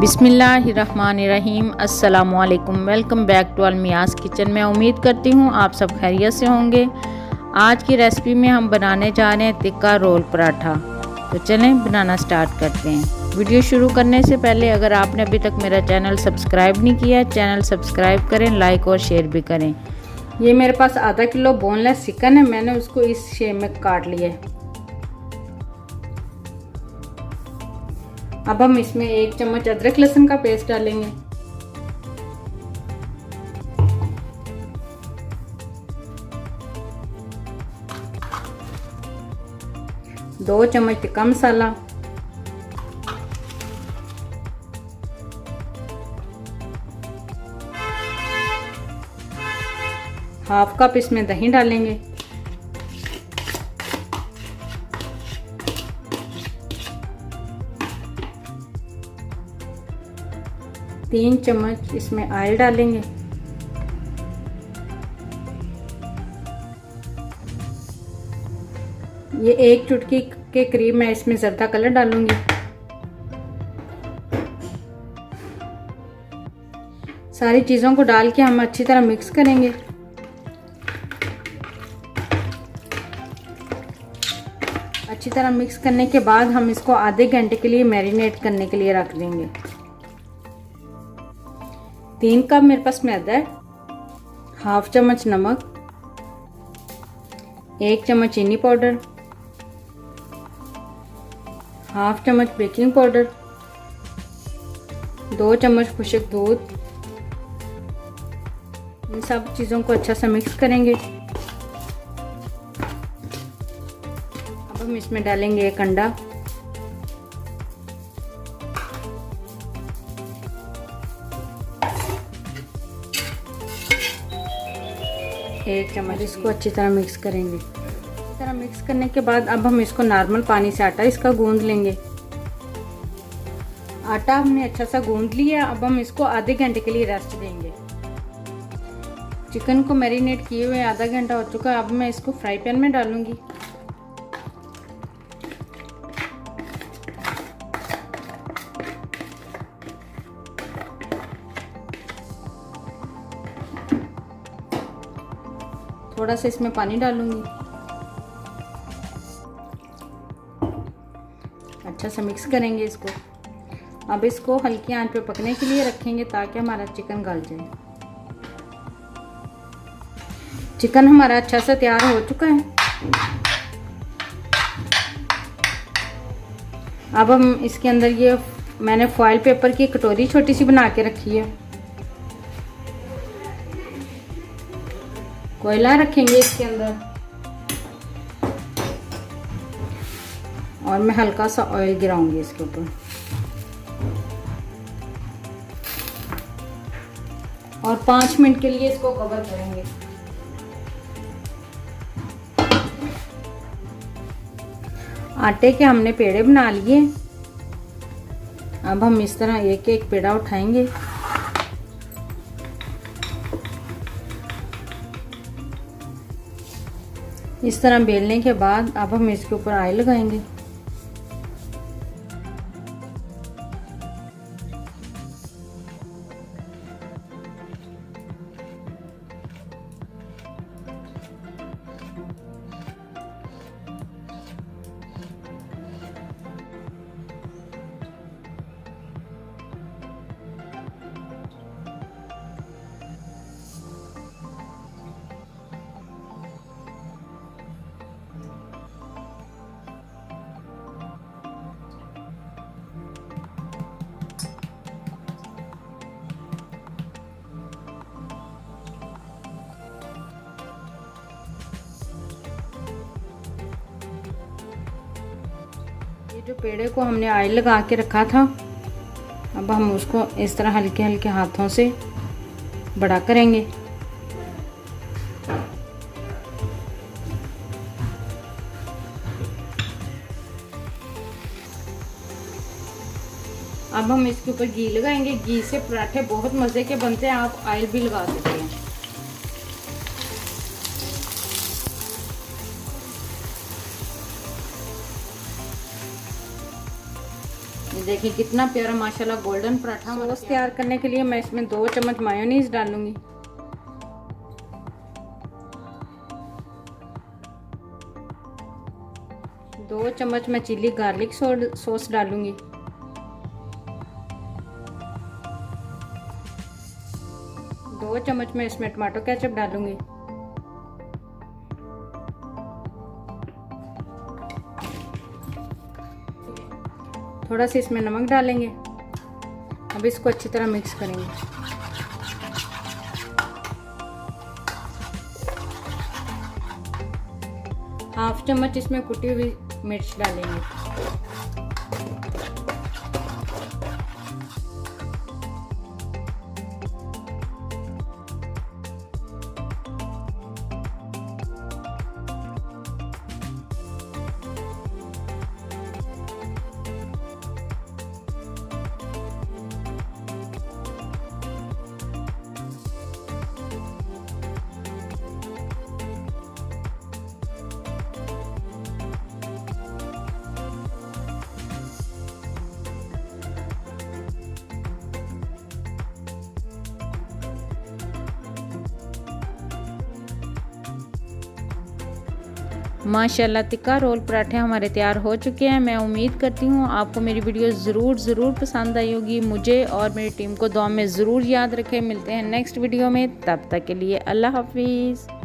बिस्मिल्लाहिर्रहमानिर्रहीम। अस्सलामुअलैकुम। Welcome back to Almiyaz kitchen. मैं उम्मीद करती हूँ आप सब खैरियत से होंगे। आज की रेसिपी में हम बनाने जा रहे हैं तिक्का रोल पराठा। तो चलें बनाना स्टार्ट करते हैं। वीडियो शुरू करने से पहले अगर आपने अभी तक मेरा चैनल सब्सक्राइब नहीं किया, चैनल सब्सक्राइब करें, लाइक और शेयर भी करें। ये मेरे पास आधा किलो बोनलेस चिकन है, मैंने उसको इस शेप में काट लिया है। अब हम इसमें 1 चम्मच अदरक लहसुन का पेस्ट डालेंगे, 2 चम्मच टिक्का मसाला, 1/2 कप इसमें दही डालेंगे, 3 चम्मच इसमें ऑयल डालेंगे, ये 1 चुटकी के करीब मैं इसमें जर्दा कलर डालूंगी। सारी चीज़ों को डाल के हम अच्छी तरह मिक्स करेंगे। अच्छी तरह मिक्स करने के बाद हम इसको आधे घंटे के लिए मैरिनेट करने के लिए रख देंगे। 3 कप मेरे पास मैदा है, 1/2 चम्मच नमक, 1 चम्मच चीनी पाउडर, 1/2 चम्मच बेकिंग पाउडर, 2 चम्मच खुश्क दूध। इन सब चीज़ों को अच्छा सा मिक्स करेंगे। अब हम इसमें डालेंगे 1 अंडा, 1 चम्मच। इसको अच्छी तरह मिक्स करेंगे। अच्छी तरह मिक्स करने के बाद अब हम इसको नॉर्मल पानी से आटा इसका गूंद लेंगे। आटा हमने अच्छा सा गूंद लिया। अब हम इसको आधे घंटे के लिए रेस्ट देंगे। चिकन को मैरिनेट किए हुए आधा घंटा हो चुका है। अब मैं इसको फ्राई पैन में डालूंगी। थोड़ा सा इसमें पानी डालूंगी। अच्छा सा मिक्स करेंगे इसको। अब इसको हल्की आंच पे पकने के लिए रखेंगे ताकि हमारा चिकन गल जाए। चिकन हमारा अच्छा सा तैयार हो चुका है। अब हम इसके अंदर ये मैंने फॉइल पेपर की कटोरी छोटी सी बना के रखी है, कोयला रखेंगे इसके अंदर और मैं हल्का सा ऑयल गिराऊंगी इसके ऊपर और 5 मिनट के लिए इसको कवर करेंगे। आटे के हमने पेड़े बना लिए। अब हम इस तरह एक एक पेड़ा उठाएंगे। इस तरह बेलने के बाद अब हम इसके ऊपर ऑयल लगाएंगे। जो पेड़े को हमने ऑयल लगा के रखा था, अब हम उसको इस तरह हल्के हल्के हाथों से बड़ा करेंगे। अब हम इसके ऊपर घी लगाएंगे। घी से पराठे बहुत मज़े के बनते हैं, आप ऑयल भी लगा सकते हैं। देखिए कितना प्यारा माशाल्लाह गोल्डन पराठा। सॉस तैयार करने के लिए मैं इसमें 2 चम्मच मायोनीज डालूंगी, 2 चम्मच मैं चिली गार्लिक सॉस डालूंगी, 2 चम्मच मैं इसमें टमाटो केचप डालूंगी, थोड़ा सा इसमें नमक डालेंगे। अब इसको अच्छी तरह मिक्स करेंगे। हाफ चम्मच इसमें कुटी हुई मिर्च डालेंगे। माशाल्लाह तिक्का रोल पराठे हमारे तैयार हो चुके हैं। मैं उम्मीद करती हूँ आपको मेरी वीडियो ज़रूर पसंद आई होगी। मुझे और मेरी टीम को दुआ में ज़रूर याद रखें। मिलते हैं नेक्स्ट वीडियो में, तब तक के लिए अल्लाह हाफिज़।